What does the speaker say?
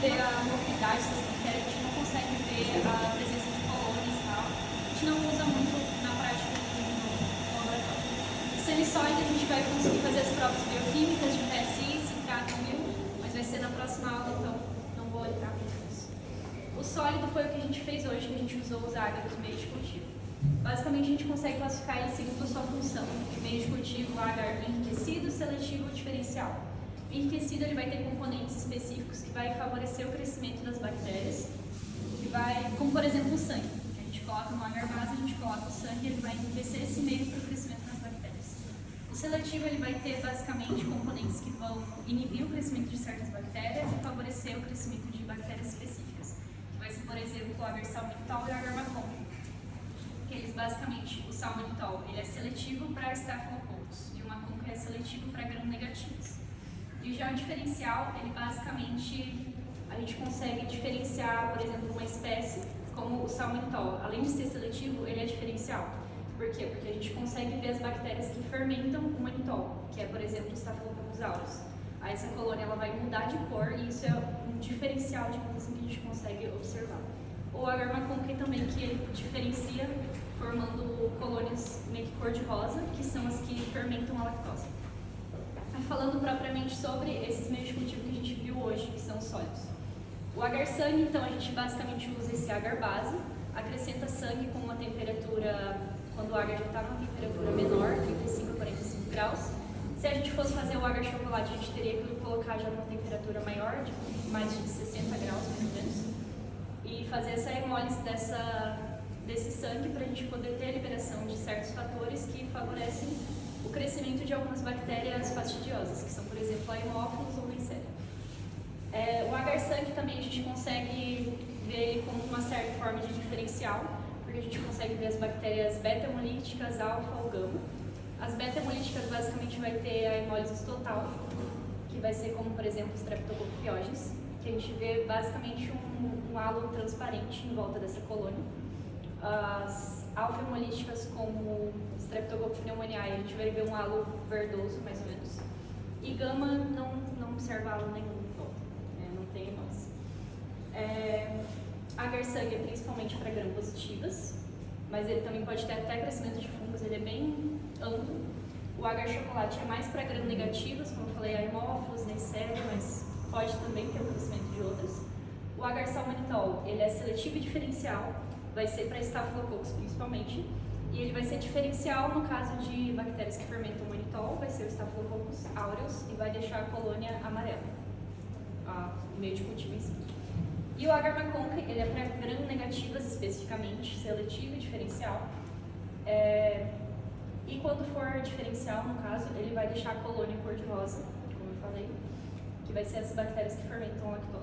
ver a mortalidade das bactérias, a gente não consegue ver a presença de colônias e tal. A gente não usa muito na prática no laboratório. Semi-sólido a gente vai conseguir fazer as provas bioquímicas de PSI, citrato, mil, mas vai ser na próxima aula, então não vou entrar muito nisso. O sólido foi o que a gente fez hoje, que a gente usou os ágaros do meio de cultivo. Basicamente, a gente consegue classificar ele segundo a sua função, de meio de cultivo, agar enriquecido, seletivo ou diferencial. O enriquecido ele vai ter componentes específicos que vai favorecer o crescimento das bactérias, como por exemplo o sangue. A gente coloca no agar base, a gente coloca o sangue e ele vai enriquecer esse meio para o crescimento das bactérias. O seletivo ele vai ter basicamente componentes que vão inibir o crescimento de certas bactérias e favorecer o crescimento de bactérias específicas. Vai ser, por exemplo, o agar salmonitol e o agar macon. Eles basicamente, o salmonitol ele é seletivo para Staphylococcus e o macon é seletivo para gram-negativos. E já o diferencial, ele basicamente, a gente consegue diferenciar, por exemplo, uma espécie como o salmonitol. Além de ser seletivo, ele é diferencial. Por quê? Porque a gente consegue ver as bactérias que fermentam o manitol, que é, por exemplo, o Staphylococcus aureus. Aí essa colônia ela vai mudar de cor e isso é um diferencial de assim, que a gente consegue observar. O agar macon também, que ele diferencia formando colônias meio que cor-de-rosa, que são as que fermentam a lactose. Falando propriamente sobre esses meios de cultivo que a gente viu hoje, que são sólidos. O agar sangue, então, a gente basicamente usa esse agar base, acrescenta sangue com uma temperatura, quando o agar já está numa temperatura menor, 35 a 45 graus. Se a gente fosse fazer o agar chocolate, a gente teria que colocar já numa temperatura maior, de mais de 60 graus, mais ou menos, e fazer essa hemólise desse sangue para a gente poder ter a liberação de certos fatores que favorecem o crescimento de algumas bactérias fastidiosas, que são, por exemplo, a hemófilos ou Neisseria. O agar sangue também a gente consegue ver ele como uma certa forma de diferencial, porque a gente consegue ver as bactérias beta-hemolíticas, alfa ou gama. As beta-hemolíticas basicamente vai ter a hemólise total, que vai ser como, por exemplo, os Streptococcus pyogenes, que a gente vê basicamente um halo transparente em volta dessa colônia. As alfa-hemolíticas, como Streptococcus pneumoniae, a gente vai ver um halo verdoso, mais ou menos. E gama não observa halo nenhum em volta, não tem hemólise. Agar sangue é principalmente para gram-positivas, mas ele também pode ter até crescimento de fungos, ele é bem amplo. O agar chocolate é mais para gram-negativas, como eu falei, a hemófilos, Neisseria, mas pode também ter o crescimento de outras. O agar salmonitol, ele é seletivo e diferencial, vai ser para Staphylococcus principalmente, e ele vai ser diferencial no caso de bactérias que fermentam o manitol, vai ser o Staphylococcus aureus e vai deixar a colônia amarela, o meio de cultivo em si. E o agar macon, ele é para gram-negativas especificamente, seletivo e diferencial. E quando for diferencial, no caso, ele vai deixar a colônia cor-de-rosa, como eu falei, que vai ser as bactérias que fermentam a lactose.